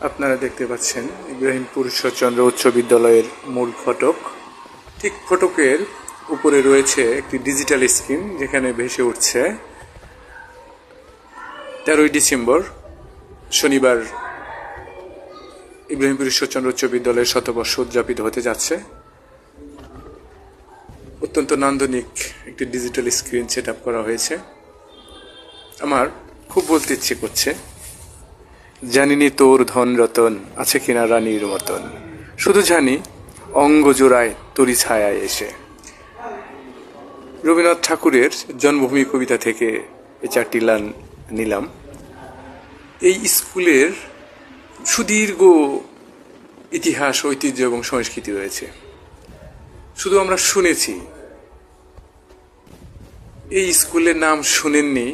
আপনারা দেখতে পাচ্ছেন ইব্রাহিমপুর ঈশ্বরচন্দ্র উচ্চ বিদ্যালয়ের মূল ফটক। ঠিক ফটকের উপরে রয়েছে একটি ডিজিটাল স্ক্রিন, যেখানে ভেসে উঠছে 13ই ডিসেম্বর শনিবার ইব্রাহিমপুর ঈশ্বরচন্দ্র উচ্চ বিদ্যালয়ের শতবর্ষ উদযাপিত হতে যাচ্ছে। অত্যন্ত নান্দনিক একটি ডিজিটাল স্ক্রিন সেট আপ করা হয়েছে। আমার খুব বলতে ইচ্ছে করছে, জানিনি তোর ধন রতন আছে কিনা রানীর মতন, শুধু জানি অঙ্গ জোড়ায় তরি ছায়ায় এসে। রবীন্দ্রনাথ ঠাকুরের জন্মভূমি কবিতা থেকে এই 4টি লাইন নিলাম। এই স্কুলের সুদীর্ঘ ইতিহাস, ঐতিহ্য এবং সংস্কৃতি রয়েছে। শুধু আমরা শুনেছি, এই স্কুলের নাম শুনেননি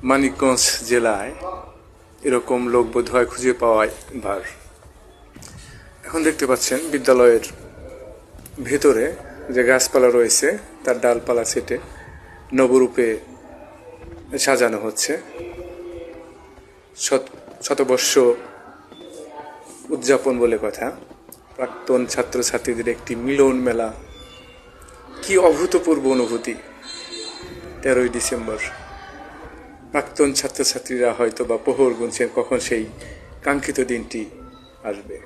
মানিকগঞ্জ জেলায় এরকম লোক বোধ হয় খুঁজে পাওয়ায় ভার। এখন দেখতে পাচ্ছেন বিদ্যালয়ের ভেতরে যে গাছপালা রয়েছে তার ডালপালা ছেটে নবরূপে সাজানো হচ্ছে। শতবর্ষ উদযাপন বলে কথা। প্রাক্তন ছাত্রছাত্রীদের একটি মিলন মেলা, কি অভূতপূর্ব অনুভূতি। 13ই ডিসেম্বর প্রাক্তন ছাত্রছাত্রীরা হয়তো বা প্রহর গুনছেন কখন সেই কাঙ্ক্ষিত দিনটি আসবে।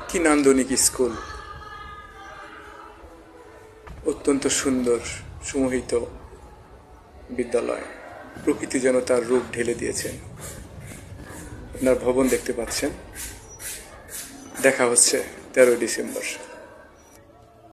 কি নান্দনিক স্কুল, অত্যন্ত সুন্দর সুমোহিত বিদ্যালয়। প্রকৃতি যেন তার রূপ ঢেলে দিয়েছেন। আপনার ভবন দেখতে পাচ্ছেন। দেখা হচ্ছে 13ই ডিসেম্বর।